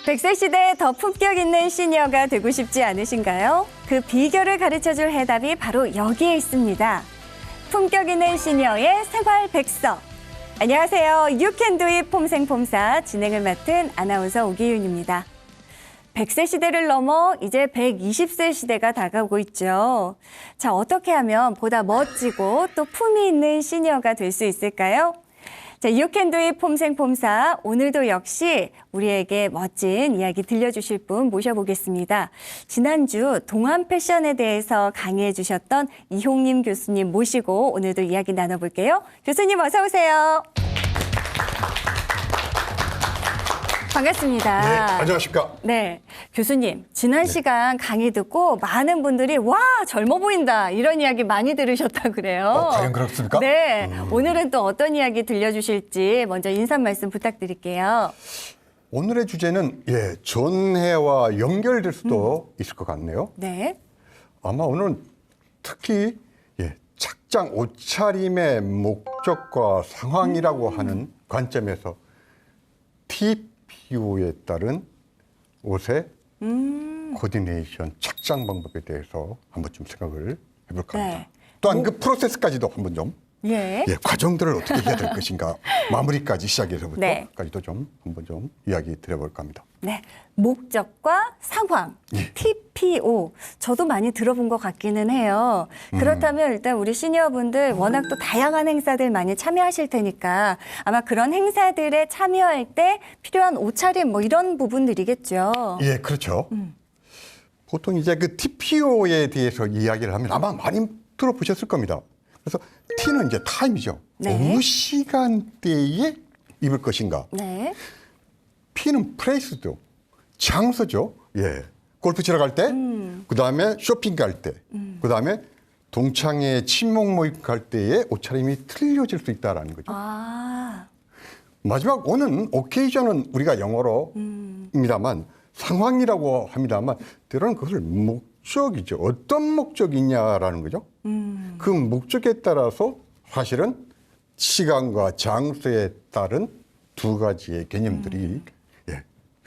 100세 시대에 더 품격 있는 시니어가 되고 싶지 않으신가요? 그 비결을 가르쳐줄 해답이 바로 여기에 있습니다. 품격 있는 시니어의 생활 백서. 안녕하세요. 유캔두잇 폼생폼사 진행을 맡은 아나운서 오기윤입니다. 100세 시대를 넘어 이제 120세 시대가 다가오고 있죠. 자, 어떻게 하면 보다 멋지고 또 품이 있는 시니어가 될 수 있을까요? 자, 유캔두잇 폼생폼사 오늘도 역시 우리에게 멋진 이야기 들려주실 분 모셔보겠습니다. 지난주 동안 패션에 대해서 강의해 주셨던 이홍림 교수님 모시고 오늘도 이야기 나눠볼게요. 교수님 어서 오세요. 반갑습니다. 네, 안녕하십니까. 네, 교수님 지난 시간 강의 듣고 많은 분들이 와 젊어 보인다 이런 이야기 많이 들으셨다 그래요. 과연 그렇습니까? 네, 오늘은 또 어떤 이야기 들려주실지 먼저 인사 말씀 부탁드릴게요. 오늘의 주제는 전해와 연결될 수도 있을 것 같네요. 네, 아마 오늘은 특히 착장 옷차림의 목적과 상황이라고 하는 관점에서 TPO에 따른 옷의 코디네이션, 착장 방법에 대해서 한번 좀 생각을 해볼까 합니다. 네. 또한 그 프로세스까지도 한번 좀 과정들을 어떻게 해야 될 것인가, 마무리까지 시작해서부터까지도 좀 한번 좀 이야기 드려볼까 합니다. 네, 목적과 상황, TPO. 저도 많이 들어본 것 같기는 해요. 그렇다면 일단 우리 시니어분들 워낙 또 다양한 행사들 많이 참여하실 테니까 아마 그런 행사들에 참여할 때 필요한 옷차림 뭐 이런 부분들이겠죠. 예, 그렇죠. 보통 이제 그 TPO에 대해서 이야기를 하면 아마 많이 들어보셨을 겁니다. 그래서 T는 이제 타임이죠. 네. 어느 시간대에 입을 것인가. 네. P는 플레이스죠. 장소죠. 골프 치러 갈 때, 그 다음에 쇼핑 갈 때, 그 다음에 동창회 친목 모임 갈 때의 옷차림이 틀려질 수 있다는 거죠. 아, 마지막 오는 오케이전은 우리가 영어로입니다만 상황이라고 합니다만 때로는 그것을 목적이죠. 어떤 목적이냐라는 거죠. 그 목적에 따라서 사실은 시간과 장소에 따른 두 가지의 개념들이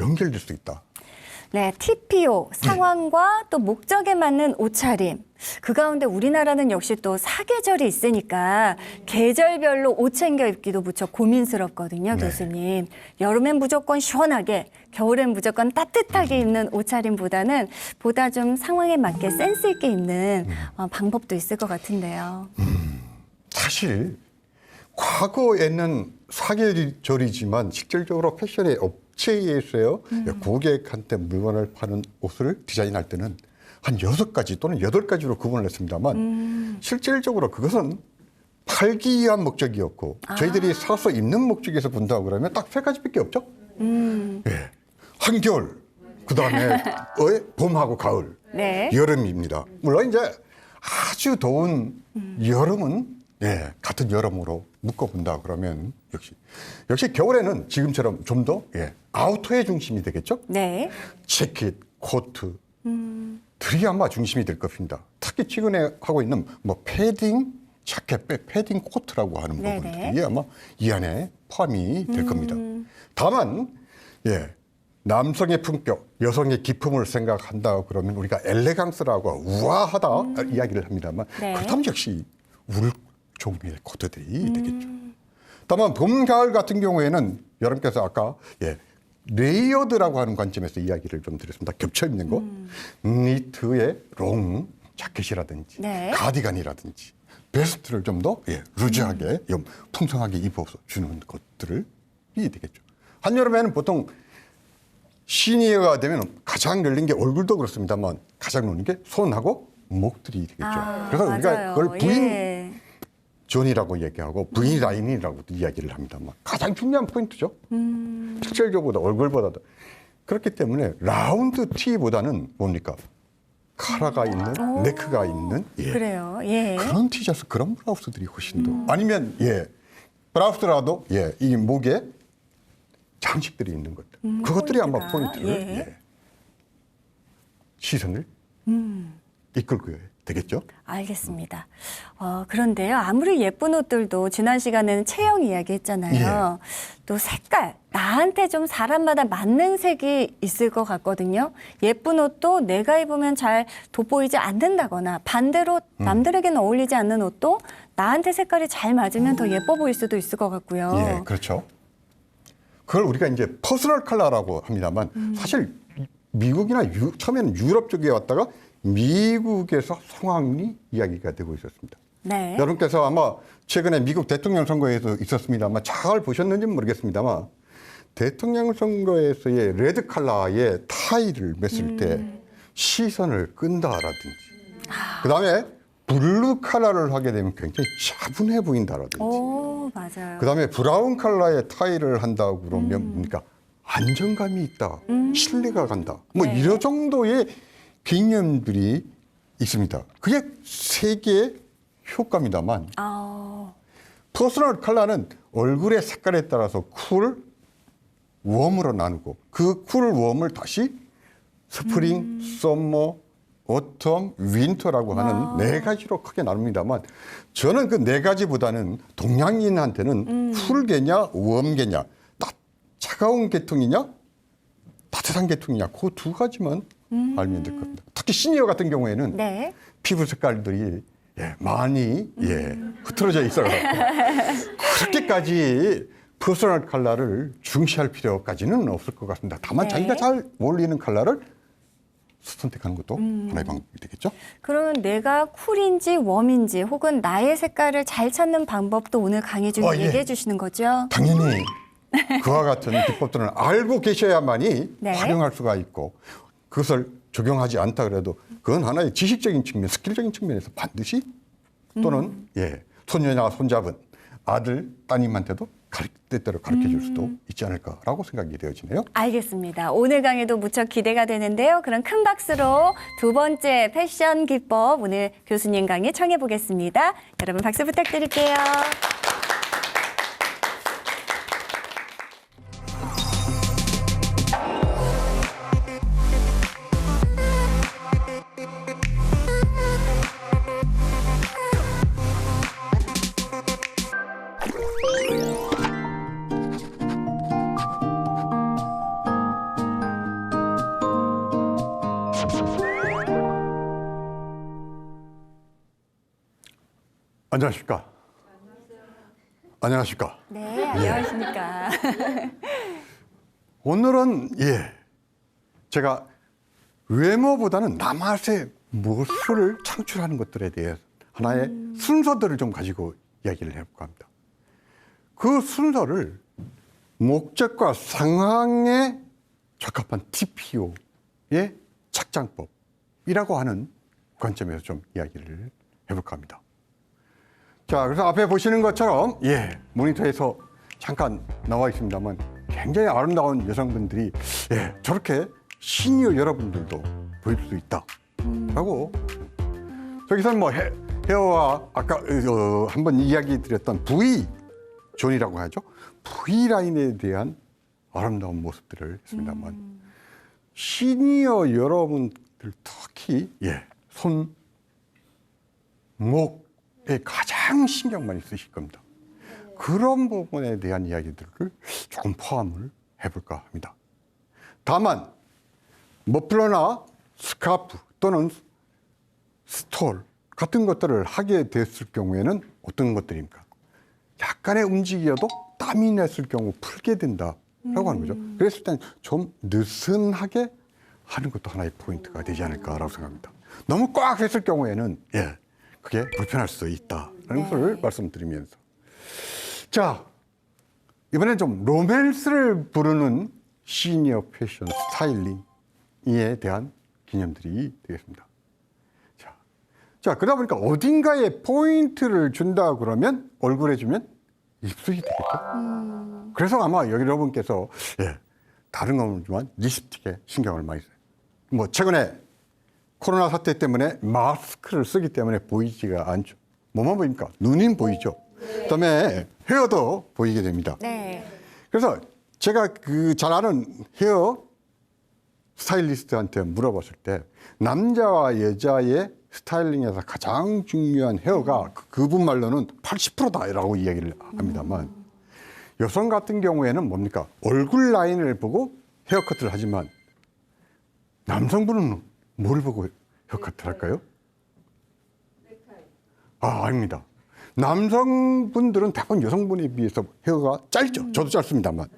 연결될 수 있다. 네, TPO, 상황과 또 목적에 맞는 옷차림. 그 가운데 우리나라는 역시 또 사계절이 있으니까 계절별로 옷 챙겨 입기도 무척 고민스럽거든요, 교수님. 여름엔 무조건 시원하게, 겨울엔 무조건 따뜻하게 입는 옷차림보다는 보다 좀 상황에 맞게 센스 있게 입는 방법도 있을 것 같은데요. 사실 과거에는 사계절이지만 실질적으로 패션의 업체에서요, 고객한테 물건을 파는 옷을 디자인할 때는 한 6가지 또는 8가지로 구분을 했습니다만 실질적으로 그것은 팔기 위한 목적이었고 저희들이 사서 입는 목적에서 본다고 그러면 딱 3가지밖에 없죠. 한겨울, 그 다음에 봄하고 가을, 여름입니다. 물론 이제 아주 더운 여름은 같은 여름으로 묶어본다 그러면 역시 겨울에는 지금처럼 좀 더 아우터의 중심이 되겠죠. 네. 재킷, 코트 들이 아마 중심이 될 겁니다. 특히 최근에 하고 있는 뭐 패딩 자켓, 패딩 코트라고 하는 부분들이 아마 이 안에 포함이 될 겁니다. 다만 남성의 품격, 여성의 기품을 생각한다 그러면 우리가 엘레강스라고 우아하다 이야기를 합니다만 그렇다면 역시 울 종류의 코트들이 되겠죠. 다만 봄, 가을 같은 경우에는 여러분께서 아까 레이어드라고 하는 관점에서 이야기를 좀 드렸습니다. 겹쳐 입는 거, 니트의 롱 자켓이라든지 가디건이라든지 베스트를 좀 더 루즈하게 풍성하게 입어주는 것들이 되겠죠. 한여름에는 보통 시니어가 되면 가장 열린 게 얼굴도 그렇습니다만 가장 노는 게 손하고 목들이 되겠죠. 그래서 맞아요. 우리가 그걸 부인 존이라고 얘기하고 V 라인이라고도 이야기를 합니다만 가장 중요한 포인트죠. 실질적으로 얼굴보다도. 그렇기 때문에 라운드 T보다는 뭡니까? 카라가 있는, 네크가 있는 그래요. 그런 티셔츠, 그런 브라우스들이 훨씬 더. 아니면 브라우스라도 이 목에 장식들이 있는 것들. 그것들이 아마 포인트를 시선을 이끌 거예요. 되겠죠? 알겠습니다. 그런데요, 아무리 예쁜 옷들도 지난 시간에는 체형 이야기 했잖아요. 또 색깔, 나한테 좀 사람마다 맞는 색이 있을 것 같거든요. 예쁜 옷도 내가 입으면 잘 돋보이지 않는다거나 반대로 남들에게는 어울리지 않는 옷도 나한테 색깔이 잘 맞으면 더 예뻐 보일 수도 있을 것 같고요. 예, 그렇죠. 그걸 우리가 이제 퍼스널 컬러라고 합니다만 사실 미국이나 처음에는 유럽 쪽에 왔다가 미국에서 성황리 이야기가 되고 있었습니다. 네. 여러분께서 아마 최근에 미국 대통령 선거에도 있었습니다만 잘 보셨는지는 모르겠습니다만 대통령 선거에서의 레드 컬러의 타이를 맸을 때 시선을 끈다라든지 그다음에 블루 컬러를 하게 되면 굉장히 차분해 보인다라든지 오, 맞아요. 그다음에 브라운 컬러의 타이를 한다고 그러면 뭡니까? 안정감이 있다. 신뢰가 간다. 뭐 네. 이런 정도의 개념들이 있습니다. 그게 세계의 효과입니다만 퍼스널 컬러는 얼굴의 색깔에 따라서 쿨, 웜으로 나누고 그 쿨, 웜을 다시 스프링, 썸머, 오텀, 윈터라고 하는 네 가지로 크게 나눕니다만 저는 그 네 가지보다는 동양인한테는 쿨계냐, 웜계냐, 차가운 계통이냐, 따뜻한 계통이냐 그 두 가지만 알면 될 겁니다. 특히 시니어 같은 경우에는 네. 피부 색깔들이 많이 흐트러져 있어요. 그렇게까지 퍼스널 컬러를 중시할 필요까지는 없을 것 같습니다. 다만 네. 자기가 잘 어울리는 컬러를 선택하는 것도 하나의 방법이 되겠죠. 그러면 내가 쿨인지 웜인지 혹은 나의 색깔을 잘 찾는 방법도 오늘 강의 중에 예. 얘기해 주시는 거죠? 당연히 그와 같은 기법들은 알고 계셔야만이 네. 활용할 수가 있고 그것을 적용하지 않다 그래도 그건 하나의 지식적인 측면, 스킬적인 측면에서 반드시 또는 손녀나 손잡은 아들, 따님한테도 때때로 가르쳐 줄 수도 있지 않을까라고 생각이 되어지네요. 알겠습니다. 오늘 강의도 무척 기대가 되는데요. 그럼 큰 박수로 두 번째 패션 기법 오늘 교수님 강의 청해 보겠습니다. 여러분 박수 부탁드릴게요. 안녕하십니까? 안녕하십니까? 네, 안녕하십니까? 오늘은 제가 외모보다는 나맛의 모습을 창출하는 것들에 대해 하나의 순서들을 좀 가지고 이야기를 해볼까 합니다. 그 순서를 목적과 상황에 적합한 TPO의 착장법이라고 하는 관점에서 좀 이야기를 해볼까 합니다. 자, 그래서 앞에 보시는 것처럼 모니터에서 잠깐 나와 있습니다만 굉장히 아름다운 여성분들이 저렇게 시니어 여러분들도 보일 수 있다라고 저기서는 뭐 헤어와 아까 한번 이야기 드렸던 V 존이라고 하죠. V 라인에 대한 아름다운 모습들을 했습니다만 시니어 여러분들 특히 손, 목에 가장 신경 많이 쓰실 겁니다. 그런 부분에 대한 이야기들을 조금 포함을 해볼까 합니다. 다만 머플러나 스카프 또는 스톨 같은 것들을 하게 됐을 경우에는 어떤 것들입니까? 약간의 움직여도 땀이 났을 경우 풀게 된다라고 하는 거죠. 그랬을 땐 좀 느슨하게 하는 것도 하나의 포인트가 되지 않을까라고 생각합니다. 너무 꽉 했을 경우에는 그게 불편할 수 있다라는 것을 말씀드리면서 자, 이번엔 좀 로맨스를 부르는 시니어 패션 스타일링에 대한 개념들이 되겠습니다. 자, 그러다 보니까 어딘가에 포인트를 준다 그러면 얼굴에 주면 입술이 되겠죠. 그래서 아마 여러분께서 다른 건 모르지만 립스틱에 신경을 많이 써요. 뭐 최근에 코로나 사태 때문에 마스크를 쓰기 때문에 보이지가 않죠. 뭐만 보입니까? 눈이 보이죠. 그다음에 헤어도 보이게 됩니다. 네. 그래서 제가 그 잘 아는 헤어 스타일리스트한테 물어봤을 때 남자와 여자의 스타일링에서 가장 중요한 헤어가 그분 말로는 80%다라고 이야기를 합니다만 여성 같은 경우에는 뭡니까? 얼굴 라인을 보고 헤어커트를 하지만 남성분은 뭘 보고 헤어커트를 할까요? 아닙니다. 남성분들은 대부분 여성분에 비해서 헤어가 짧죠. 저도 짧습니다만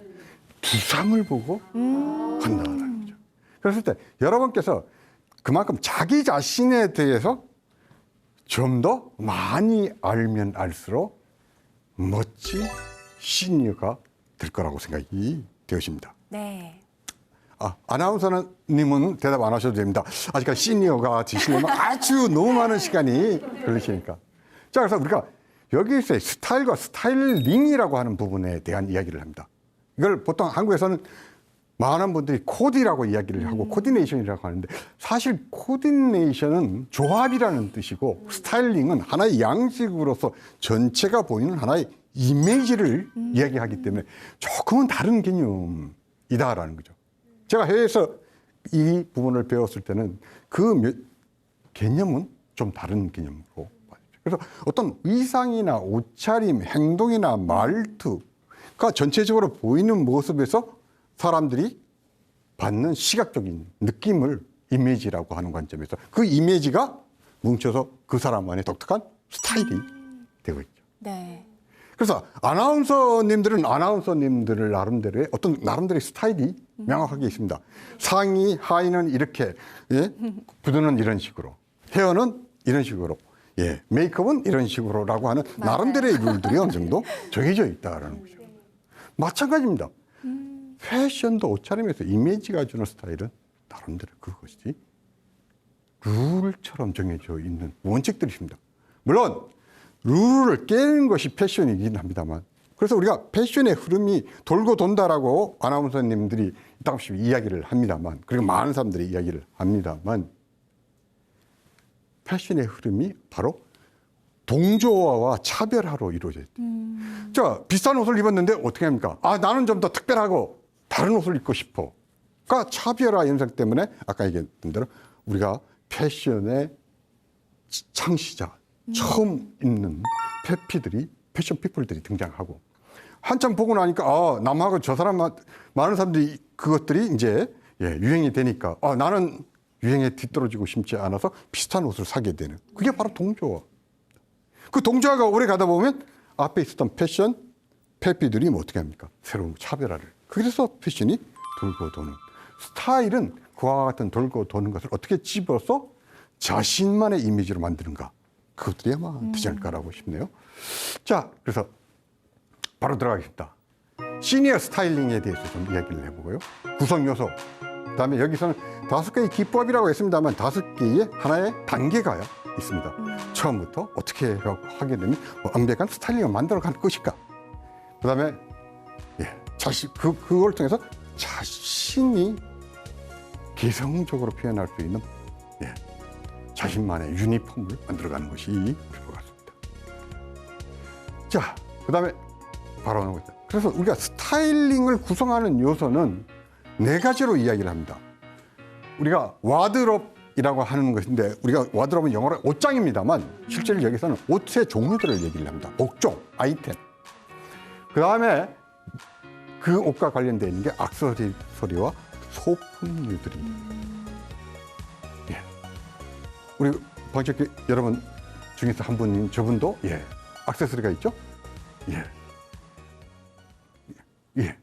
두상을 보고 한다는 거죠. 그랬을 때 여러분께서 그만큼 자기 자신에 대해서 좀 더 많이 알면 알수록 멋진 시니어가 될 거라고 생각이 되어집니다. 네. 아나운서님은 대답 안 하셔도 됩니다. 아직까지 시니어가 되시려면 아주 너무 많은 시간이 걸리시니까. 자, 그래서 우리가 여기서 스타일과 스타일링이라고 하는 부분에 대한 이야기를 합니다. 이걸 보통 한국에서는 많은 분들이 코디라고 이야기를 하고 코디네이션이라고 하는데 사실 코디네이션은 조합이라는 뜻이고 스타일링은 하나의 양식으로서 전체가 보이는 하나의 이미지를 이야기하기 때문에 조금은 다른 개념이다라는 거죠. 제가 해외에서 이 부분을 배웠을 때는 개념은 좀 다른 개념으로 봐요. 그래서 어떤 의상이나 옷차림, 행동이나 말투가 전체적으로 보이는 모습에서 사람들이 받는 시각적인 느낌을 이미지라고 하는 관점에서 그 이미지가 뭉쳐서 그 사람만의 독특한 스타일이 되고 있죠. 네. 그래서 아나운서님들은 아나운서님들 나름대로의 어떤 나름대로의 스타일이 명확하게 있습니다. 상의, 하의는 이렇게, 예? 구두는 이런 식으로, 헤어는 이런 식으로, 예, 메이크업은 이런 식으로라고 하는 맞아요. 나름대로의 룰들이 어느 정도 정해져 있다라는 거죠. 마찬가지입니다. 패션도 옷차림에서 이미지가 주는 스타일은 나름대로 그것이 룰처럼 정해져 있는 원칙들이 있습니다. 물론 룰을 깨는 것이 패션이긴 합니다만 그래서 우리가 패션의 흐름이 돌고 돈다라고 아나운서님들이 이따금씩 이야기를 합니다만 그리고 많은 사람들이 이야기를 합니다만 패션의 흐름이 바로 동조화와 차별화로 이루어져 있다. 자, 비싼 옷을 입었는데 어떻게 합니까? 나는 좀 더 특별하고 다른 옷을 입고 싶어. 그러니까 차별화 현상 때문에 아까 얘기했던 대로 우리가 패션의 창시자, 처음 있는 패션 피플들이 등장하고 한참 보고 나니까 남하고 저 사람 많은 사람들이 그것들이 이제 유행이 되니까 나는 유행에 뒤떨어지고 싶지 않아서 비슷한 옷을 사게 되는 그게 바로 동조화. 그 동조화가 오래 가다 보면 앞에 있었던 패션 패피들이 어떻게 합니까? 새로운 차별화를. 그래서 패션이 돌고 도는 스타일은 그와 같은 돌고 도는 것을 어떻게 집어서 자신만의 이미지로 만드는가. 그것들이 아마 되지 않을까라고 싶네요. 자, 그래서 바로 들어가겠습니다. 시니어 스타일링에 대해서 좀 이야기를 해보고요. 구성 요소. 그다음에 여기서는 5개의 기법이라고 했습니다만 5개의 하나의 단계가 있습니다. 처음부터 어떻게 하게 되면 완벽한 스타일링을 만들어 갈 것일까. 그다음에 그걸 통해서 자신이 개성적으로 표현할 수 있는 자신만의 유니폼을 만들어가는 것이 필요할 것 같습니다. 자, 그다음에 바로 하는 거죠. 그래서 우리가 스타일링을 구성하는 요소는 4가지로 이야기를 합니다. 우리가 와드롭이라고 하는 것인데 우리가 와드롭은 영어로 옷장입니다만 실제로 여기서는 옷의 종류들을 얘기를 합니다. 복종, 아이템. 그다음에 그 옷과 관련되어 있는 게 액세서리와 소품류들이. 우리 방청객 여러분 중에서 한 분인 저분도 액세서리가 있죠?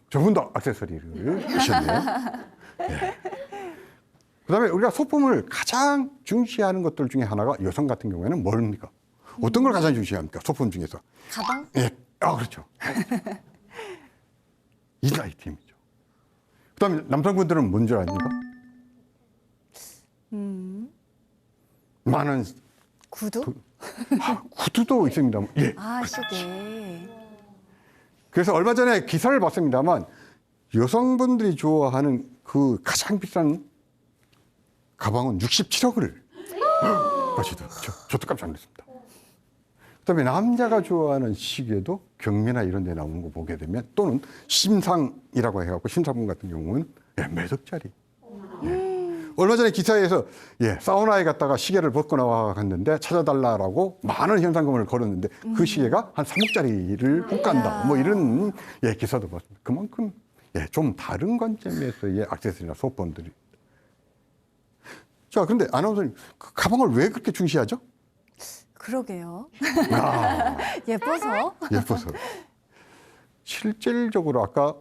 저분도 액세서리를 하셨네요. 그다음에 우리가 소품을 가장 중시하는 것들 중에 하나가 여성 같은 경우에는 뭡니까? 어떤 걸 가장 중시합니까? 소품 중에서. 가방? 그렇죠. 이 아이템이죠. 그다음에 남성분들은 뭔지 아닙니까? 많은 구두? 구두도 있습니다. 시계. 그래서 얼마 전에 기사를 봤습니다만 여성분들이 좋아하는 그 가장 비싼 가방은 67억을 가시더라고요. 저도 깜짝 놀랐습니다. 그다음에 남자가 좋아하는 시계도 경매나 이런 데 나오는 거 보게 되면 또는 심상이라고 해갖고 심사분 같은 경우는 몇 억짜리. 얼마 전에 기사에서 사우나에 갔다가 시계를 벗고 나왔는데 찾아달라고 많은 현상금을 걸었는데 그 시계가 한 3억짜리를 못 간다. 뭐 이런 기사도 봤습니다. 그만큼 좀 다른 관점에서의 액세서리나 소품들이. 자, 그런데 아나운서님, 그 가방을 왜 그렇게 중시하죠? 그러게요. 아, 예뻐서. 예뻐서. 실질적으로 아까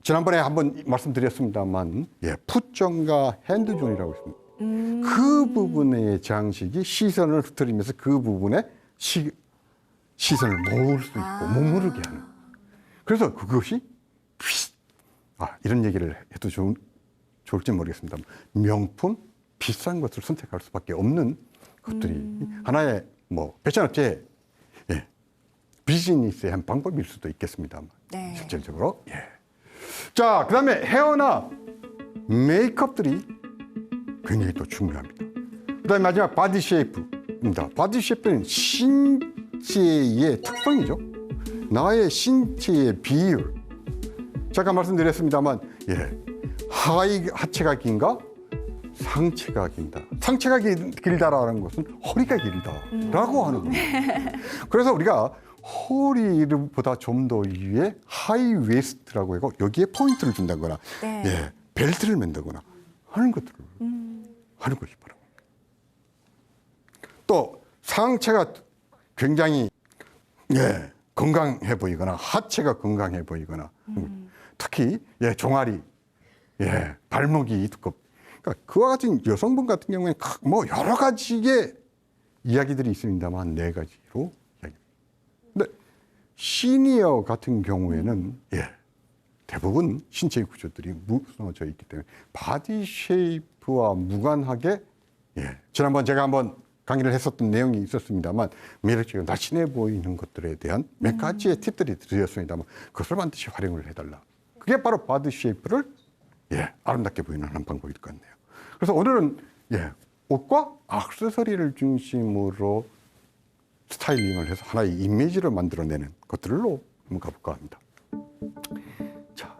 지난번에 한번 말씀드렸습니다만 풋존과 핸드존이라고 있습니다. 그 부분의 장식이 시선을 흐트리면서 그 부분에 시선을 모을 수 있고 머무르게 하는. 그래서 그것이 이런 얘기를 해도 좋을지 모르겠습니다. 명품, 비싼 것을 선택할 수밖에 없는 것들이 하나의 패션업체의 비즈니스의 한 방법일 수도 있겠습니다만 네. 실질적으로. 자, 그다음에 헤어나 메이크업들이 굉장히 또 중요합니다. 그다음에 마지막 바디 쉐이프입니다. 바디 쉐이프는 신체의 특성이죠. 나의 신체의 비율. 잠깐 말씀드렸습니다만, 하체가 긴가? 상체가 긴다. 상체가 길다라는 것은 허리가 길다라고 하는 겁니다. 그래서 우리가 허리보다 좀 더 위에 하이 웨스트라고 하고 여기에 포인트를 준다거나 벨트를 맨다거나 하는 것들을 하는 것이 바로 또 상체가 굉장히 건강해 보이거나 하체가 건강해 보이거나 특히 종아리 발목이 두껍. 그러니까 그와 같은 여성분 같은 경우에는 여러 가지의 이야기들이 있습니다만 4가지로 이야기합니다. 근데 시니어 같은 경우에는 대부분 신체 구조들이 무너져 있기 때문에 바디 쉐이프와 무관하게 지난번 제가 한번 강의를 했었던 내용이 있었습니다만 매력적이고 날씬해 보이는 것들에 대한 몇 가지의 팁들이 드렸습니다만 그것을 반드시 활용을 해달라. 그게 바로 바디 쉐이프를 아름답게 보이는 한 방법일 것 같네요. 그래서 오늘은 옷과 액세서리를 중심으로 스타일링을 해서 하나의 이미지를 만들어내는 것들로 한번 가볼까 합니다. 자,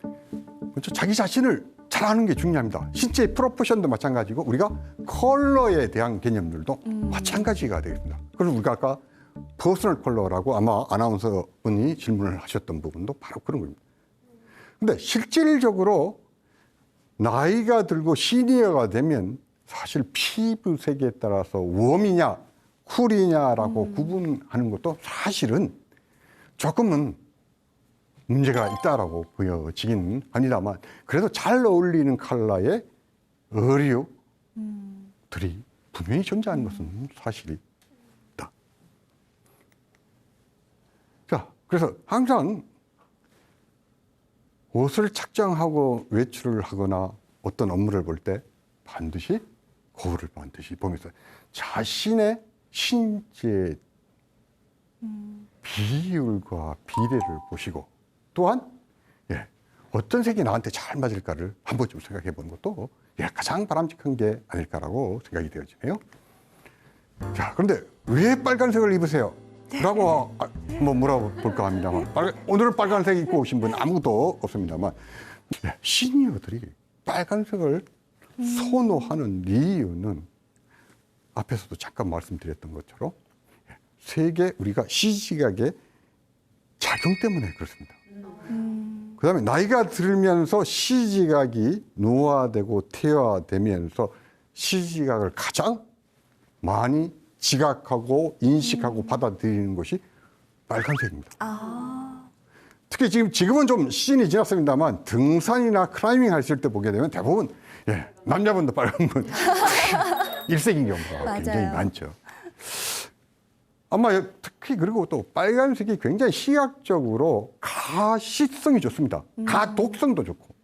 먼저 자기 자신을 잘 아는 게 중요합니다. 신체의 프로포션도 마찬가지고 우리가 컬러에 대한 개념들도 마찬가지가 되겠습니다. 그래서 우리가 아까 퍼스널 컬러라고 아마 아나운서 분이 질문을 하셨던 부분도 바로 그런 겁니다. 근데 실질적으로 나이가 들고 시니어가 되면 사실 피부색에 따라서 웜이냐 쿨이냐라고 구분하는 것도 사실은 조금은 문제가 있다라고 보여지긴 합니다만 그래도 잘 어울리는 컬러의 의류들이 분명히 존재하는 것은 사실이다. 자, 그래서 항상 옷을 착장하고 외출을 하거나 어떤 업무를 볼 때 반드시 거울을 반드시 보면서 자신의 신체의 비율과 비례를 보시고 또한 어떤 색이 나한테 잘 맞을까를 한 번쯤 생각해 보는 것도 가장 바람직한 게 아닐까라고 생각이 되어지네요. 자, 그런데 왜 빨간색을 입으세요? 라고 물어볼까 합니다만 오늘은 빨간색 입고 오신 분 아무도 없습니다만 시니어들이 빨간색을 선호하는 이유는 앞에서도 잠깐 말씀드렸던 것처럼 세계 우리가 시지각의 작용 때문에 그렇습니다. 그 다음에 나이가 들면서 시지각이 노화되고 퇴화되면서 시지각을 가장 많이 지각하고 인식하고 받아들이는 것이 빨간색입니다. 특히 지금은 좀 시즌이 지났습니다만 등산이나 클라이밍 하실 때 보게 되면 대부분 남자분도 빨간 분 일색인 경우가 굉장히 많죠. 아마 특히 그리고 또 빨간색이 굉장히 시각적으로 가시성이 좋습니다. 가독성도 좋고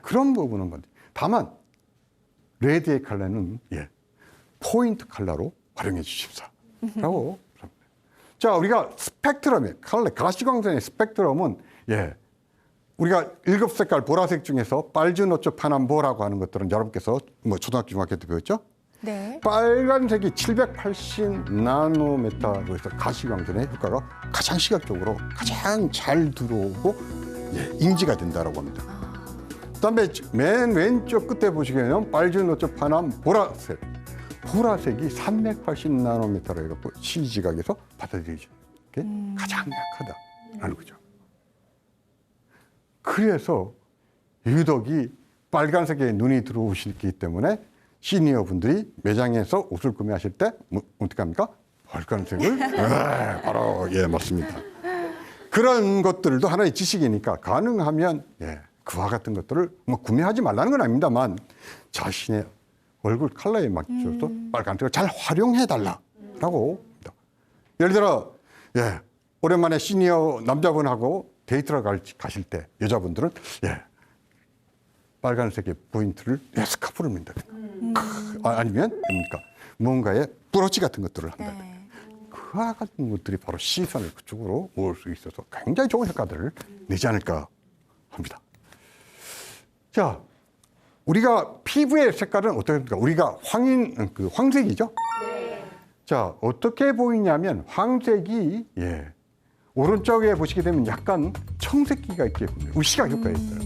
그런 부분은 건데 다만 레드의 컬러는 포인트 컬러로 활용해 주십사라고 합니다. 자, 우리가 스펙트럼의 컬러, 가시광선의 스펙트럼은 우리가 7색깔 보라색 중에서 빨주노초 파남보라고 하는 것들은 여러분께서 초등학교, 중학교 때 배웠죠? 네. 빨간색이 780 나노메타로 해서 가시광선의 효과가 가장 시각적으로 가장 잘 들어오고 인지가 된다라고 합니다. 그다음에 맨 왼쪽 끝에 보시면 빨주, 노초, 파남, 보라색. 보라색이 380나노미터로 해갖고 시지각에서 받아들여지는 게 가장 약하다라는 거죠. 그래서 유독이 빨간색에 눈이 들어오시기 때문에 시니어 분들이 매장에서 옷을 구매하실 때 어떻게 합니까? 빨간색을 바로 맞습니다. 그런 것들도 하나의 지식이니까 가능하면 그와 같은 것들을 뭐 구매하지 말라는 건 아닙니다만 자신의 얼굴 컬러에 맞춰서 빨간색을 잘 활용해 달라라고 합니다. 예를 들어 오랜만에 시니어 남자분하고 데이트를 가실 때 여자분들은 빨간색의 포인트를 스카프를 맨다든가 아니면 뭡니까 뭔가에 브로치 같은 것들을 한다든가 그와 같은 것들이 바로 시선을 그쪽으로 모을 수 있어서 굉장히 좋은 효과들을 내지 않을까 합니다. 자, 우리가 피부의 색깔은 어떻게 됩니까? 우리가 황색이죠? 자, 어떻게 보이냐면 황색이 오른쪽에 보시게 되면 약간 청색기가 있게 보입니다. 우리 시각 효과에 있어요.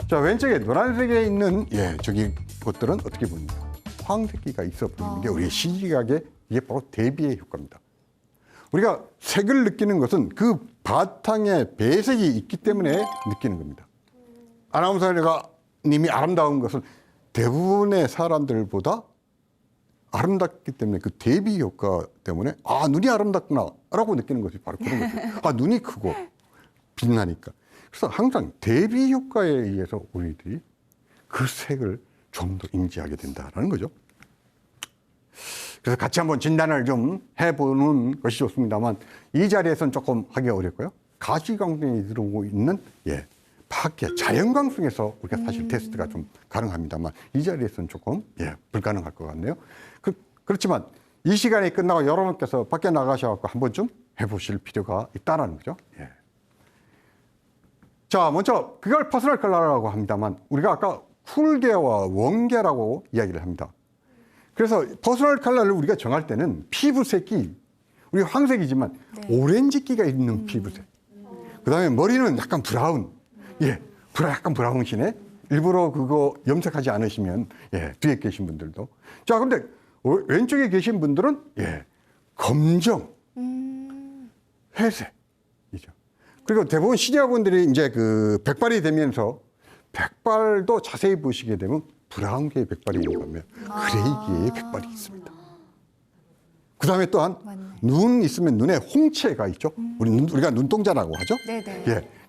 자, 왼쪽에 노란색에 있는 저기 것들은 어떻게 보입니까? 황색기가 있어 보이는 게 우리의 시각의 이게 바로 대비의 효과입니다. 우리가 색을 느끼는 것은 그 바탕에 배색이 있기 때문에 느끼는 겁니다. 아나운서님이 아름다운 것은 대부분의 사람들보다 아름답기 때문에 그 대비 효과 때문에 눈이 아름답구나라고 느끼는 것이 바로 그런 거죠. 눈이 크고 빛나니까. 그래서 항상 대비 효과에 의해서 우리들이 그 색을 좀 더 인지하게 된다는 거죠. 그래서 같이 한번 진단을 좀 해보는 것이 좋습니다만 이 자리에서는 조금 하기 어렵고요. 가시광선이 들어오고 있는 밖에 자연광선에서 우리가 사실 테스트가 좀 가능합니다만 이 자리에서는 조금 불가능할 것 같네요. 그렇지만 이 시간이 끝나고 여러분께서 밖에 나가셔서 한 번쯤 해보실 필요가 있다는 거죠. 자, 먼저 그걸 퍼스널 컬러라고 합니다만 우리가 아까 쿨계와 웜계라고 이야기를 합니다. 그래서 퍼스널 컬러를 우리가 정할 때는 피부색이 우리 황색이지만 오렌지기가 있는 피부색. 그다음에 머리는 약간 브라운. 약간 브라운이네. 일부러 그거 염색하지 않으시면 뒤에 계신 분들도. 자, 근데 왼쪽에 계신 분들은 검정, 회색이죠. 그리고 대부분 시니어분들이 이제 그 백발이 되면서 백발도 자세히 보시게 되면 브라운계의 백발이 있는 거면 그레이계의 백발이 있습니다. 그 다음에 또한 눈 있으면 눈에 홍채가 있죠. 우리가 눈동자라고 하죠.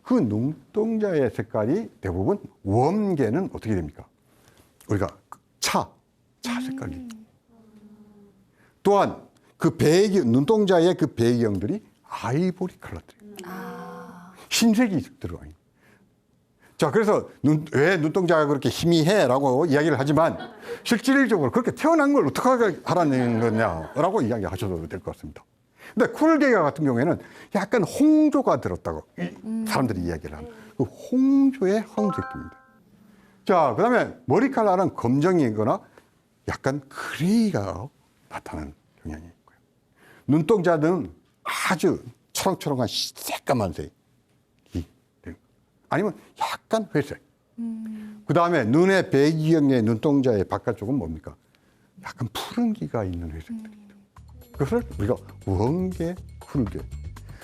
그 눈동자의 색깔이 대부분 웜계는 어떻게 됩니까? 우리가 차 색깔이. 또한 그 눈동자의 그 배경들이 아이보리 컬러들이에요. 흰색이 들어가 있는. 자, 그래서 왜 눈동자가 그렇게 희미해라고 이야기를 하지만 실질적으로 그렇게 태어난 걸 어떻게 하라는 거냐라고 이야기하셔도 될 것 같습니다. 근데 쿨계가 같은 경우에는 약간 홍조가 들었다고 사람들이 이야기를 합니다. 그 홍조의 황색입니다. 자, 그 다음에 머리 컬러는 검정이거나 약간 그레이가 나타나는 경향이 있고요. 눈동자는 아주 초롱초롱한 새까만 색이 아니면 약간 회색. 그 다음에 눈의 배경의 눈동자의 바깥쪽은 뭡니까? 약간 푸른기가 있는 회색들입니다. 그것을 우리가 웜계, 쿨계.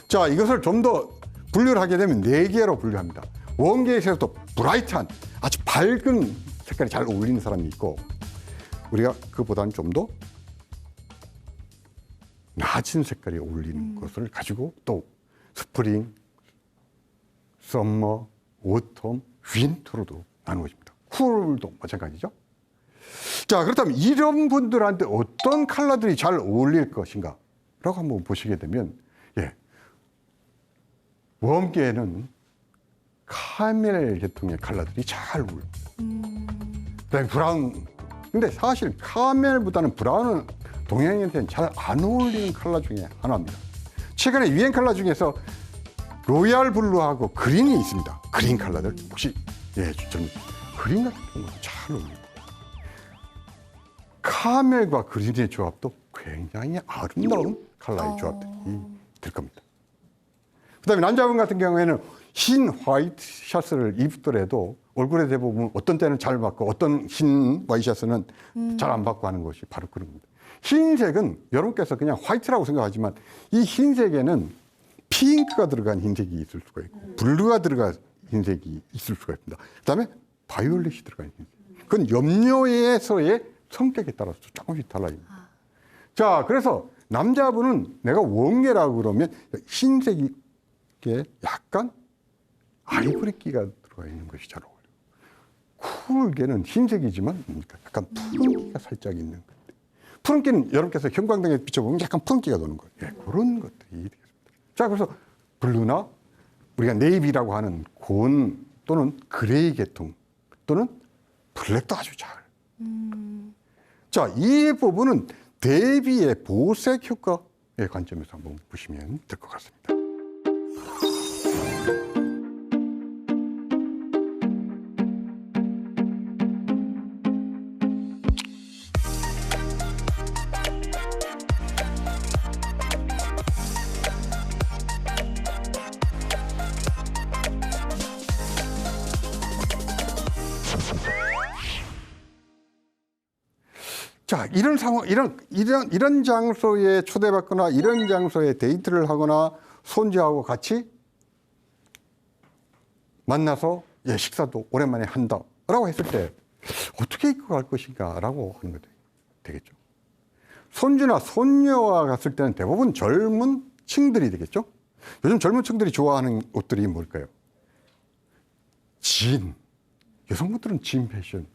자, 이것을 좀 더 분류를 하게 되면 4개로 분류합니다. 웜계에서도 브라이트한 아주 밝은 색깔이 잘 어울리는 사람이 있고 우리가 그보다는 좀 더 낮은 색깔이 어울리는 것을 가지고 또 스프링, 썸머, 오톰, 윈터로도 나누어집니다. 쿨도 마찬가지죠. 자, 그렇다면 이런 분들한테 어떤 컬러들이 잘 어울릴 것인가 라고 한번 보시게 되면 웜계에는 카멜 계통의 컬러들이 잘 어울립니다. 그다음에 브라운. 근데 사실 카멜보다는 브라운은 동양인한테는 잘 안 어울리는 컬러 중에 하나입니다. 최근에 유행 컬러 중에서 로얄 블루하고 그린이 있습니다. 그린 컬러들 혹시 저는 그린 같은 경우도 잘 어울리고 카멜과 그린의 조합도 굉장히 아름다운 컬러의 조합들이 될 겁니다. 그다음에 남자분 같은 경우에는 흰 화이트 셔츠를 입더라도 얼굴에 대부분 어떤 때는 잘 받고 어떤 흰 화이트 셔츠는 잘 안 받고 하는 것이 바로 그런 겁니다. 흰색은 여러분께서 그냥 화이트라고 생각하지만 이 흰색에는 핑크가 들어간 흰색이 있을 수가 있고 블루가 들어간 흰색이 있을 수가 있습니다. 그다음에 바이올렛이 들어간 흰색. 그건 염료에서의 성격에 따라서 조금씩 달라집니다. 자, 그래서 남자분은 내가 원계라고 그러면 흰색이 약간 아이보리기가 들어가 있는 것이 잘 어울려요. 쿨계는 흰색이지만 약간 푸른기가 살짝 있는 거예요. 푸른기는 여러분께서 형광등에 비춰보면 약간 푸른기가 도는 거예요. 예, 그런 것들이 되겠습니다. 자, 그래서 블루나 우리가 네이비라고 하는 곤 또는 그레이 계통 또는 블랙도 아주 잘. 자, 이 부분은 대비의 보색 효과의 관점에서 한번 보시면 될 것 같습니다. 자, 이런 상황, 이런 장소에 초대받거나 이런 장소에 데이트를 하거나 손주하고 같이 만나서 예, 식사도 오랜만에 한다라고 했을 때 어떻게 입고 갈 것인가라고 하는 것도 되겠죠. 손주나 손녀와 갔을 때는 대부분 젊은 층들이 되겠죠. 요즘 젊은 층들이 좋아하는 옷들이 뭘까요? 진. 여성분들은 진 패션.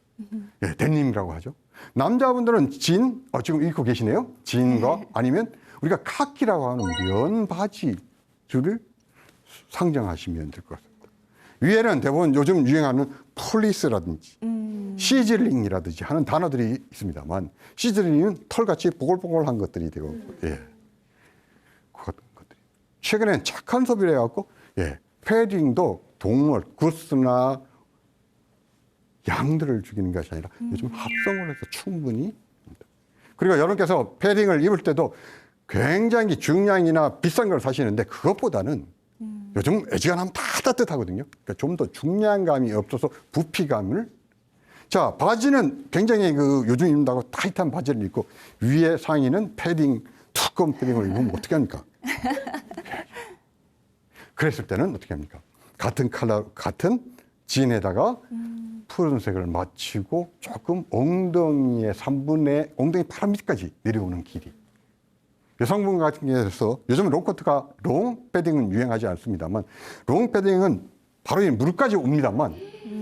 예, 데님이라고 하죠. 남자분들은 진, 지금 입고 계시네요. 진과 아니면 우리가 카키라고 하는 면 바지를 상정하시면 될 것 같습니다. 위에는 대부분 요즘 유행하는 폴리스라든지 시즐링이라든지 하는 단어들이 있습니다만 시즐링은 털같이 보글보글한 것들이 되고 예, 그런 것들이. 최근엔 착한 소비를 해갖고 예, 패딩도 동물, 구스나 양들을 죽이는 것이 아니라 요즘 합성을 해서 충분히. 그리고 여러분께서 패딩을 입을 때도 굉장히 중량이나 비싼 걸 사시는데 그것보다는 요즘 애지간하면 다 따뜻하거든요. 그러니까 좀 더 중량감이 없어서 부피감을. 자, 바지는 굉장히 요즘 입는다고 타이트한 바지를 입고 위에 상의는 패딩, 두꺼운 패딩을 입으면 어떻게 합니까? 그랬을 때는 어떻게 합니까? 같은 컬러, 같은 진에다가 푸른색을 맞추고 조금 엉덩이의 3분의 엉덩이 팔 밑까지 내려오는 길이. 여성분 같은 경우에서 요즘 롱코트가 롱 패딩은 유행하지 않습니다만 롱 패딩은 바로 무릎까지 옵니다만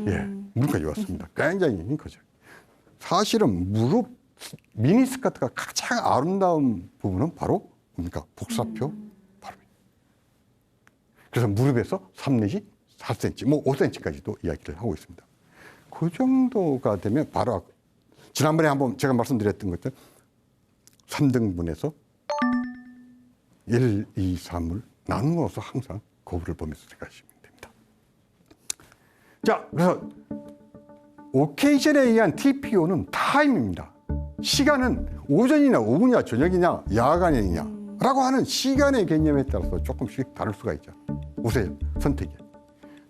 예, 무릎까지 왔습니다. 굉장히 긴 거죠. 사실은 무릎 미니 스커트가 가장 아름다운 부분은 바로 뭡니까? 복사표 바로. 그래서 무릎에서 3 내지 4cm, 뭐 5cm까지도 이야기를 하고 있습니다. 그 정도가 되면 바로 지난번에 한번 제가 말씀드렸던 것처럼 3등분해서 1, 2, 3을 나누어서 항상 거울을 보면서 생각하시면 됩니다. 자, 그래서 오케이션에 의한 TPO는 타임입니다. 시간은 오전이냐 오후냐 저녁이냐 야간이냐 라고 하는 시간의 개념에 따라서 조금씩 다를 수가 있죠. 옷의 선택이.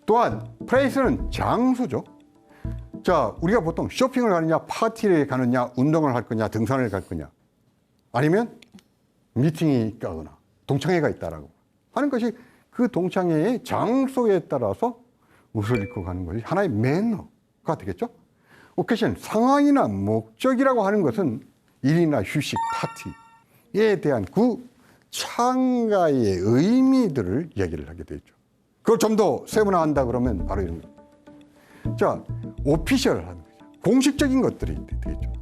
또한 프레이스는 장소죠. 자, 우리가 보통 쇼핑을 가느냐, 파티를 가느냐, 운동을 할 거냐, 등산을 갈 거냐, 아니면 미팅이 있거나 동창회가 있다라고 하는 것이 그 동창회의 장소에 따라서 옷을 입고 가는 것이 하나의 매너가 되겠죠. 오케이션, 상황이나 목적이라고 하는 것은 일이나 휴식, 파티에 대한 그 참가의 의미들을 이야기를 하게 되죠. 그걸 좀 더 세분화한다 그러면 바로 이런 거죠. 자, 오피셜 하는 거죠. 공식적인 것들이 되겠죠.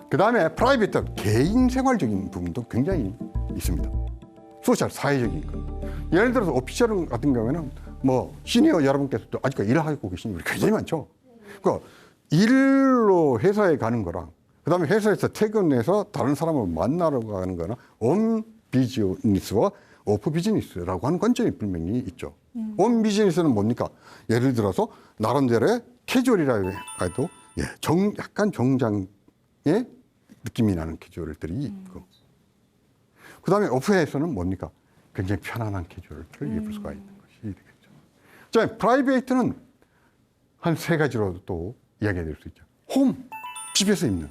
그 다음에 프라이빗, 개인 생활적인 부분도 굉장히 있습니다. 소셜, 사회적인 것. 예를 들어서 오피셜 같은 경우에는 뭐 시니어 여러분께서도 아직까지 일하고 계신 분이 굉장히 많죠. 그러니까 일로 회사에 가는 거랑 그 다음에 회사에서 퇴근해서 다른 사람을 만나러 가는 거나 온 비즈니스와 오프 비즈니스라고 하는 관점이 분명히 있죠. 온 비즈니스는 뭡니까? 예를 들어서 나름대로의 캐주얼이라고 해도 예, 약간 정장의 느낌이 나는 캐주얼들이 있고 그 다음에 오프에서는 뭡니까? 굉장히 편안한 캐주얼을 입을 수가 있는 것이 되겠죠. 자, 프라이베이트는 한 세 가지로 또 이야기가 될 수 있죠. 홈, 집에서 입는.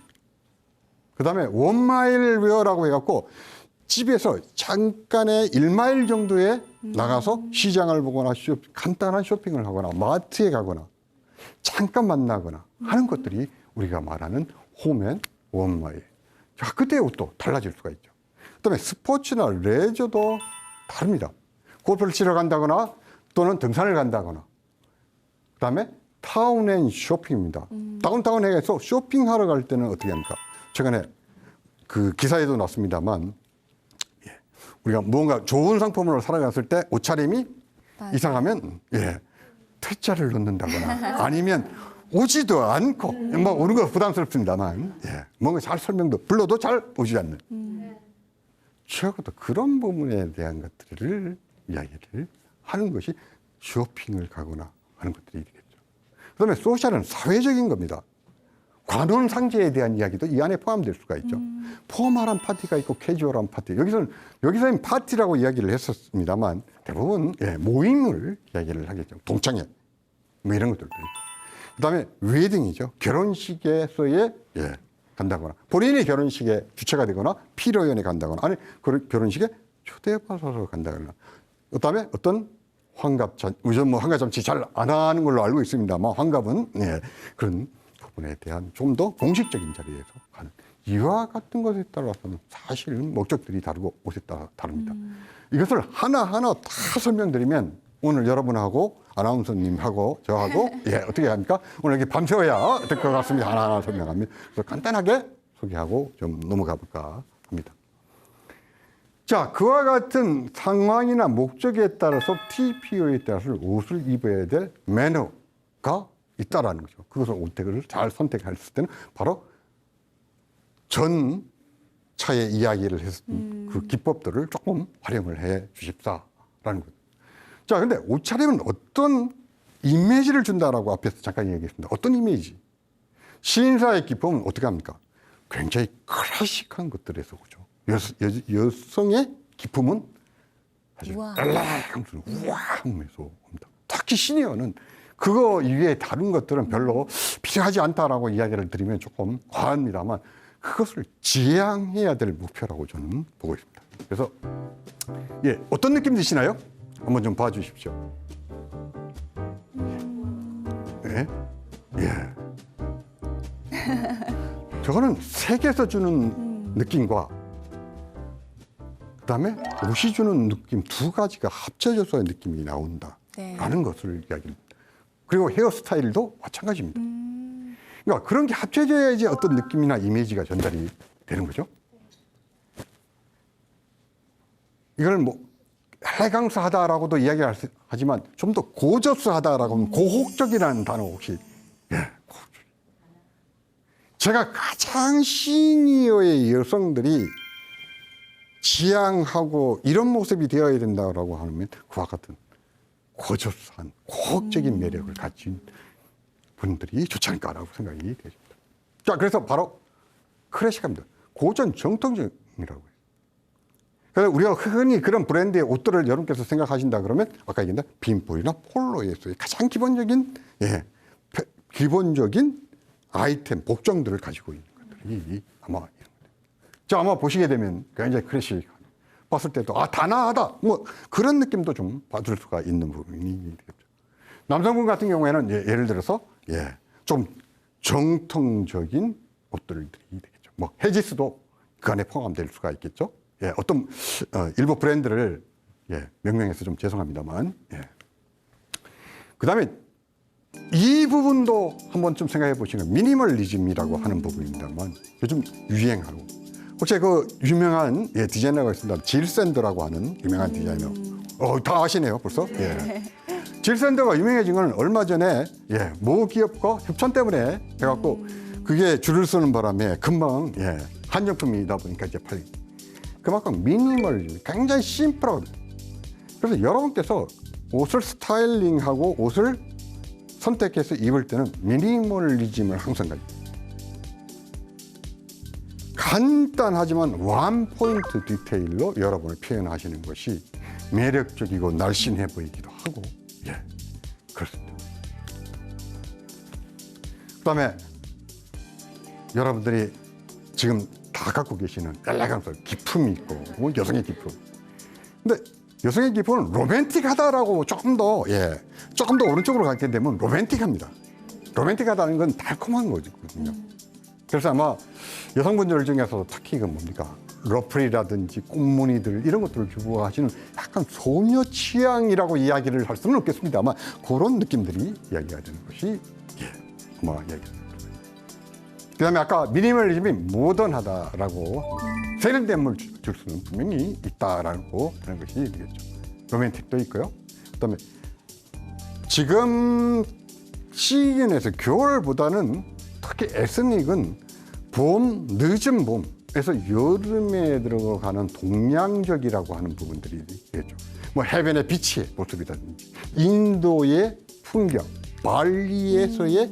그 다음에 원마일 웨어라고 해갖고 집에서 잠깐의 1마일 정도에 나가서 시장을 보거나 간단한 쇼핑을 하거나 마트에 가거나 잠깐 만나거나 하는 것들이 우리가 말하는 홈앤 원마일. 자, 그때 또 달라질 수가 있죠. 그 다음에 스포츠나 레저도 다릅니다. 골프를 치러 간다거나 또는 등산을 간다거나. 그 다음에 타운 앤 쇼핑입니다. 다운타운에서 쇼핑하러 갈 때는 어떻게 합니까? 최근에 그 기사에도 났습니다만, 예, 우리가 무언가 좋은 상품을 사러 갔을 때 옷차림이 맞아요. 이상하면, 예, 퇴짜를 넣는다거나 아니면 오지도 않고, 뭐 오는 거 부담스럽습니다만, 예, 뭔가 잘 설명도, 불러도 잘 오지 않는. 적어도 그런 부분에 대한 것들을 이야기를 하는 것이 쇼핑을 가거나 하는 것들이 되겠죠. 그 다음에 소셜은 사회적인 겁니다. 관혼상제에 대한 이야기도 이 안에 포함될 수가 있죠. 포멀한 파티가 있고 캐주얼한 파티. 여기서는 파티라고 이야기를 했었습니다만 대부분, 예, 모임을 이야기를 하겠죠. 동창회. 뭐 이런 것들도 있고. 그 다음에 웨딩이죠. 결혼식에서의, 예, 간다거나 본인이 결혼식에 주체가 되거나 피로연에 간다거나 아니 결혼식에 초대받아서 간다거나 그다음에 어떤 요즘 뭐 환갑잔치 잘 안 하는 걸로 알고 있습니다만 환갑은, 예, 그런 부분에 대한 좀 더 공식적인 자리에서 가는 이와 같은 것에 따라서는 사실 목적들이 다르고 옷에 따라 다릅니다. 이것을 하나하나 다 설명드리면 오늘 여러분하고 아나운서님하고 저하고, 예, 어떻게 합니까? 오늘 이렇게 밤새워야 될 것 같습니다. 하나하나 설명합니다. 그래서 간단하게 소개하고 좀 넘어가 볼까 합니다. 자, 그와 같은 상황이나 목적에 따라서 TPO에 따라서 옷을 입어야 될 매너가 있다라는 거죠. 그것을 옷을 잘 선택했을 때는 바로 전 차에 이야기를 했던 그 기법들을 조금 활용을 해 주십사라는 거죠. 자, 근데 옷차림은 어떤 이미지를 준다라고 앞에서 잠깐 얘기했습니다. 어떤 이미지? 시인사의 기법은 어떻게 합니까? 굉장히 클래식한 것들에서 오죠. 여성의 기품은 아주 엘레강스, 우아하면서 옵니다. 특히 시니어는 그거 이외에 다른 것들은 별로 필요하지 않다라고 이야기를 드리면 조금 과합니다만 그것을 지향해야 될 목표라고 저는 보고 있습니다. 그래서, 예, 어떤 느낌 드시나요? 한번 좀 봐주십시오. 예? 예. 저거는 색에서 주는 느낌과 그다음에 옷이 주는 느낌 두 가지가 합쳐져서의 느낌이 나온다라는 것을 이야기합니다. 그리고 헤어스타일도 마찬가지입니다. 그러니까 그런 게 합쳐져야지 어떤 느낌이나 이미지가 전달이 되는 거죠. 이걸 뭐 엘레강스하다라고도 이야기하지만 좀 더 고저스하다라고 하면 고혹적이라는 단어 혹시, 예, 고혹적. 제가 가장 시니어의 여성들이 지향하고 이런 모습이 되어야 된다라고 하면 그와 같은 고저스한 고혹적인 매력을 가진 분들이 좋지 않을까라고 생각이 되십니다. 자, 그래서 바로 클래식합니다. 고전 정통적이라고 해요. 그래서 우리가 흔히 그런 브랜드의 옷들을 여러분께서 생각하신다 그러면 아까 얘기했던 빈폴이나 폴로에서의 가장 기본적인, 예, 기본적인 아이템, 복종들을 가지고 있는 것들이 아마 이런 거예요. 자, 아마 보시게 되면 굉장히 클래식. 봤을 때도 단아하다. 뭐 그런 느낌도 좀 받을 수가 있는 부분이 되겠죠. 남성분 같은 경우에는, 예, 예를 들어서, 예, 좀 정통적인 옷들이 되겠죠. 뭐 헤지스도 그 안에 포함될 수가 있겠죠. 예, 어떤 일부 브랜드를, 예, 명명해서 좀 죄송합니다만, 예. 그다음에 이 부분도 한번 좀 생각해 보시면 미니멀리즘이라고 하는 부분입니다만 요즘 유행하고 혹시 그 유명한, 예, 디자이너가 있습니다. 질 샌더라고 하는 유명한 디자이너. 다 아시네요, 벌써. 예. 질 샌더가 유명해진 건 얼마 전에, 예, 모 기업과 협찬 때문에 해갖고 그게 줄을 서는 바람에 금방, 예, 한정품이다 보니까 이제 팔리. 그만큼 미니멀리즘, 굉장히 심플하거든요. 그래서 여러분께서 옷을 스타일링하고 옷을 선택해서 입을 때는 미니멀리즘을 항상 가지고 간단하지만 원 포인트 디테일로 여러분을 표현하시는 것이 매력적이고 날씬해 보이기도 하고, 예, 그렇습니다. 그다음에 여러분들이 지금 다 갖고 계시는 엘레강스, 기품이 있고 뭐 여성의 기품. 근데 여성의 기품은 로맨틱하다라고 조금 더 오른쪽으로 가게 되면 로맨틱합니다. 로맨틱하다는 건 달콤한 거거든요. 그래서 아마 여성분들 중에서 특히 그 뭡니까 러플이라든지 꽃무늬들 이런 것들을 좋아하시는 약간 소녀 취향이라고 이야기를 할 수는 없겠습니다. 아마 그런 느낌들이 이야기가 되는 것이 아마 이야기입니다. 그다음에 아까 미니멀리즘이 모던하다라고 세련된 물 줄 수는 분명히 있다라고 하는 것이 되겠죠. 로맨틱도 있고요. 그다음에 지금 시즌에서 겨울보다는 특히 에스닉은 봄, 늦은 봄에서 여름에 들어가는 동양적이라고 하는 부분들이 있겠죠. 뭐 해변의 빛의 모습이라든지 인도의 풍경, 발리에서의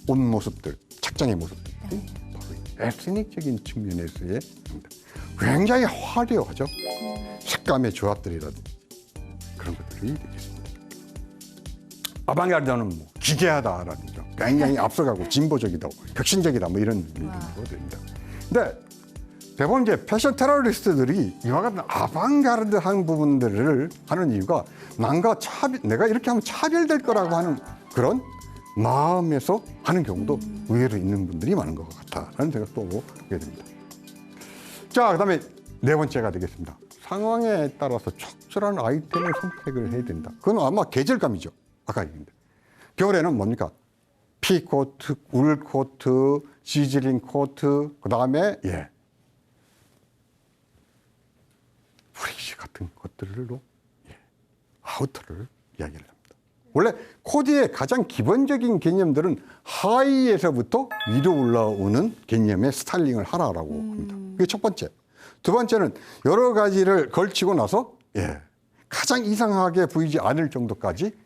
옷 모습들, 착장의 모습들, 바로 에스닉적인 측면에서의 굉장히 화려하죠. 색감의 조합들이라든지 그런 것들이 되겠습니다. 아방가르드는 뭐 기괴하다라든지 굉장히 앞서가고 진보적이다, 혁신적이다 뭐 이런 의미가 됩니다. 근데 대부분 이제 패션 테러리스트들이 이와 같은 아방가르드한 부분들을 하는 이유가 내가 이렇게 하면 차별될 거라고 하는 그런 마음에서 하는 경우도 의외로 있는 분들이 많은 것 같다라는 생각도 하게 됩니다. 자, 그다음에 네 번째가 되겠습니다. 상황에 따라서 적절한 아이템을 선택을 해야 된다. 그건 아마 계절감이죠. 아까 얘기했는데 겨울에는 뭡니까? 피코트, 울코트, 시즈링 코트, 그다음에 프리시 같은 것들로 아우터를 이야기를 합니다. 원래 코디의 가장 기본적인 개념들은 하의에서부터 위로 올라오는 개념의 스타일링을 하라라고 합니다. 그게 첫 번째. 두 번째는 여러 가지를 걸치고 나서 가장 이상하게 보이지 않을 정도까지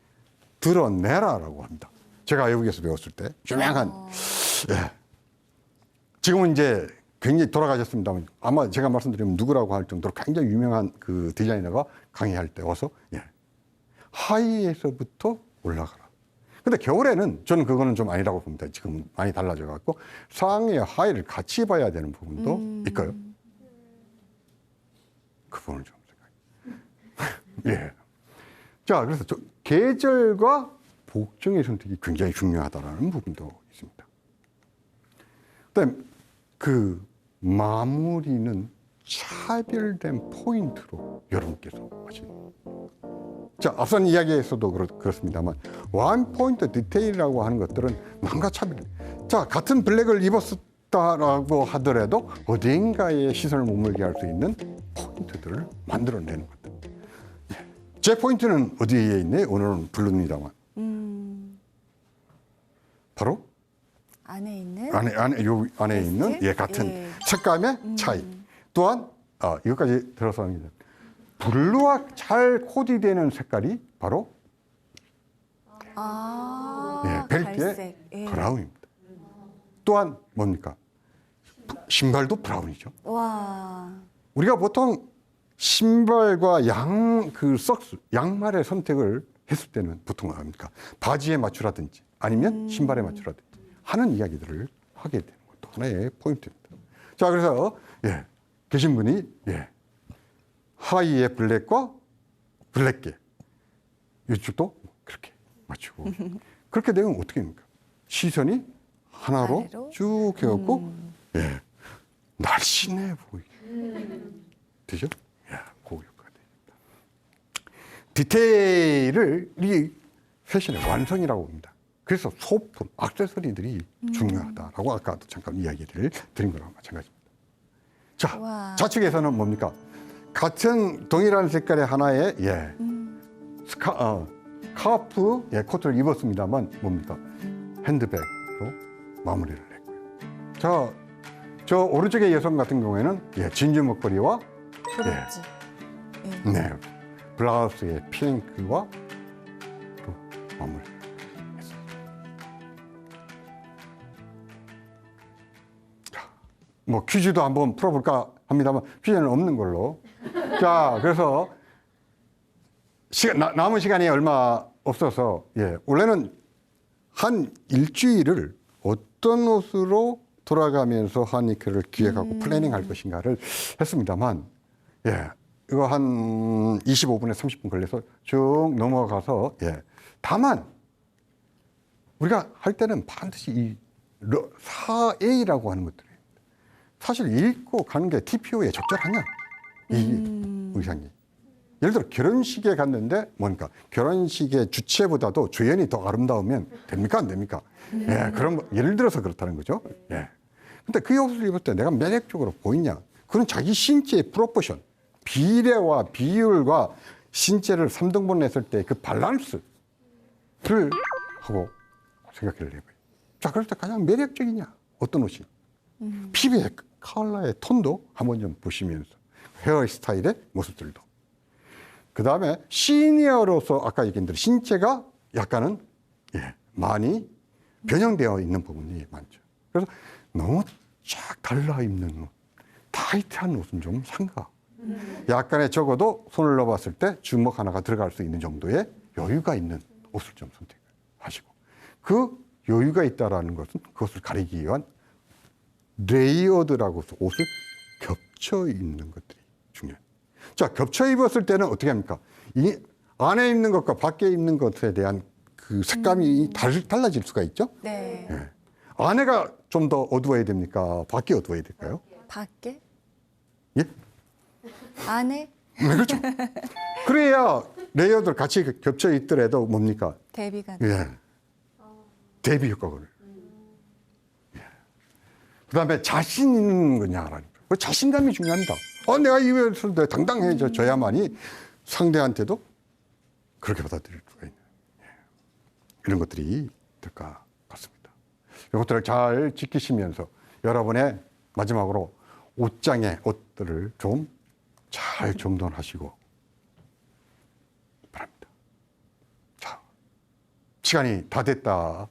드러내라라고 합니다. 제가 외국에서 배웠을 때 유명한 지금은 이제 굉장히 돌아가셨습니다만 아마 제가 말씀드리면 누구라고 할 정도로 굉장히 유명한 그 디자이너가 강의할 때 와서 하의에서부터 올라가라. 근데 겨울에는 저는 그거는 좀 아니라고 봅니다. 지금 많이 달라져 갖고 상의와 하의를 같이 봐야 되는 부분도 있고요. 그 부분을 좀 생각해요. 자, 그래서 계절과 복종의 선택이 굉장히 중요하다는 부분도 있습니다. 그다음에 그 마무리는 차별된 포인트로 여러분께서 하십니다. 자, 앞선 이야기에서도 그렇습니다만 원 포인트 디테일이라고 하는 것들은 남과 차별. 자, 같은 블랙을 입었다라고 하더라도 어딘가에 시선을 머물게 할 수 있는 포인트들을 만들어내는 것들. 제 포인트는 어디에 있네? 오늘은 블루입니다만. 바로 안에 있는 안에 있는 같은 색감의 차이. 또한 이것까지 들어서 합니다. 블루와 잘 코디되는 색깔이 바로 벨트의 브라운입니다. 또한 뭡니까? 신발도 브라운이죠. 와. 우리가 보통 신발과 석스, 양말의 선택을 했을 때는 보통 합니까? 바지에 맞추라든지 아니면 신발에 맞추라든지 하는 이야기들을 하게 되는 것도 하나의 포인트입니다. 자, 그래서 계신 분이 하의의 블랙과 블랙계 이쪽도 그렇게 맞추고 그렇게 되면 어떻게 됩니까? 시선이 하나로 아래로? 쭉 해갖고 날씬해 보이게 되죠? 그 효과가 됩니다. 디테일을 이 패션의 완성이라고 봅니다. 그래서 소품, 액세서리들이 중요하다라고 아까도 잠깐 이야기를 드린 거랑 마찬가지입니다. 자, 우와. 좌측에서는 뭡니까? 같은 동일한 색깔의 하나의 스카프 코트를 입었습니다만 뭡니까? 핸드백으로 마무리를 했고요. 자, 저 오른쪽의 여성 같은 경우에는 진주 목걸이와 블라우스의 핑크와 또 마무리를 했습니다. 자, 뭐 퀴즈도 한번 풀어볼까 합니다만 퀴즈는 없는 걸로. 자, 그래서 남은 시간이 얼마 없어서 원래는 한 일주일을 어떤 옷으로 돌아가면서 하니크를 기획하고 플래닝할 것인가를 했습니다만 이거 한 25분에 30분 걸려서 쭉 넘어가서 다만 우리가 할 때는 반드시 이 4A라고 하는 것들이 사실 읽고 가는 게 TPO에 적절하냐 이 의상이. 예를 들어 결혼식에 갔는데 뭔가 결혼식의 주체보다도 주연이 더 아름다우면 됩니까 안 됩니까? 그런 거, 예를 들어서 그렇다는 거죠. 근데 그 옷을 입을 때 내가 매력적으로 보이냐? 그건 자기 신체의 프로포션, 비례와 비율과 신체를 3등분 했을 때 그 밸런스를 하고 생각을 해봐요. 자, 그럴 때 가장 매력적이냐? 어떤 옷이? 피부의 컬러의 톤도 한번 좀 보시면서 헤어스타일의 모습들도. 그 다음에 시니어로서 아까 얘기한 대로 신체가 약간은 많이 변형되어 있는 부분이 많죠. 그래서 너무 쫙 달라 입는 옷, 타이트한 옷은 좀 삼가. 약간의 적어도 손을 넣어봤을 때 주먹 하나가 들어갈 수 있는 정도의 여유가 있는 옷을 좀 선택하시고, 그 여유가 있다라는 것은 그것을 가리기 위한 레이어드라고 해서 옷을 겹쳐 입는 것들이 중요해요. 자, 겹쳐 입었을 때는 어떻게 합니까? 이 안에 입는 것과 밖에 입는 것에 대한 그 색감이 달라질 수가 있죠? 네. 안에가 좀 더 어두워야 됩니까? 밖에 어두워야 될까요? 밖에? 예? 안에? 네, 그렇죠. 그래야 레이어드를 같이 겹쳐 있더라도 뭡니까? 대비가. 대비 효과를. 그 다음에 자신 있는 거냐라는 거. 그 자신감이 중요합니다. 내가 이외에서 당당해져야만이 상대한테도 그렇게 받아들일 수가 있는 이런 것들이 될 것 같습니다. 이것들을 잘 지키시면서 여러분의 마지막으로 옷장의 옷들을 좀 잘 정돈하시고 바랍니다. 자, 시간이 다 됐다라고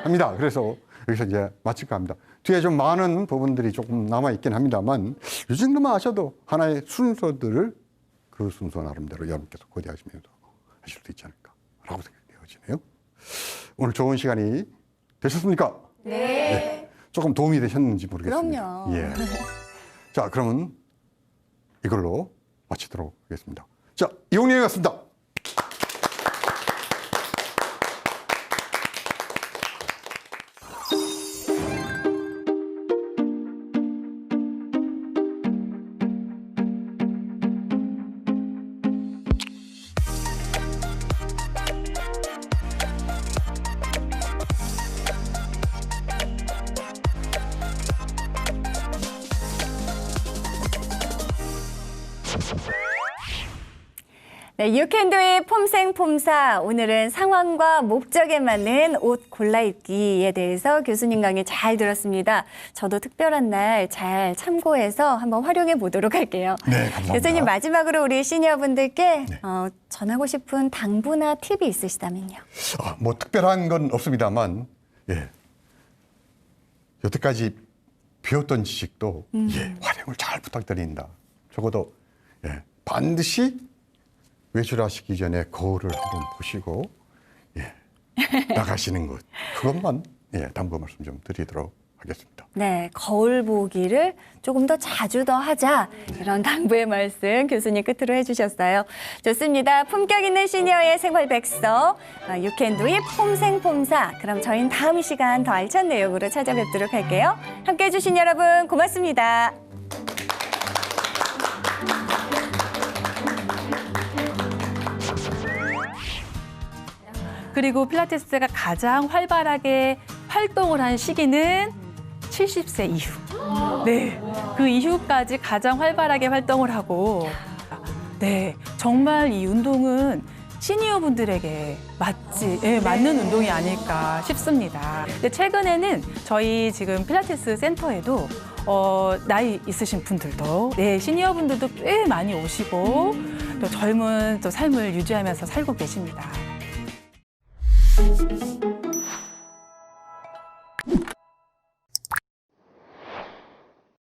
합니다. 그래서 여기서 이제 마칠까 합니다. 뒤에 좀 많은 부분들이 조금 남아있긴 합니다만 이 정도만 아셔도 하나의 순서들을 그 순서 나름대로 여러분께서 고대하시면서 하실 수 있지 않을까라고 생각되어지네요. 오늘 좋은 시간이 되셨습니까? 네. 조금 도움이 되셨는지 모르겠습니다. 그럼요. 자, 그러면 이걸로 마치도록 하겠습니다. 자, 이용님이었습니다. 네, 유캔도의 폼생폼사. 오늘은 상황과 목적에 맞는 옷 골라 입기에 대해서 교수님 강의 잘 들었습니다. 저도 특별한 날 잘 참고해서 한번 활용해 보도록 할게요. 네, 감사합니다. 교수님, 마지막으로 우리 시니어분들께 전하고 싶은 당부나 팁이 있으시다면요. 뭐 특별한 건 없습니다만 여태까지 배웠던 지식도 활용을 잘 부탁드립니다. 적어도 반드시 외출하시기 전에 거울을 한번 보시고 나가시는 것, 그것만 당부 말씀 좀 드리도록 하겠습니다. 네, 거울 보기를 조금 더 자주 더 하자. 이런 당부의 말씀 교수님 끝으로 해주셨어요. 좋습니다. 품격 있는 시니어의 생활 백서, 유캔도의 폼생폼사. 그럼 저희는 다음 시간 더 알찬 내용으로 찾아뵙도록 할게요. 함께해 주신 여러분 고맙습니다. 그리고 필라테스가 가장 활발하게 활동을 한 시기는 70세 이후. 네, 그 이후까지 가장 활발하게 활동을 하고, 네, 정말 이 운동은 시니어 분들에게 맞는 운동이 아닐까 싶습니다. 근데 최근에는 저희 지금 필라테스 센터에도 나이 있으신 분들도, 시니어 분들도 꽤 많이 오시고 또 젊은 또 삶을 유지하면서 살고 계십니다.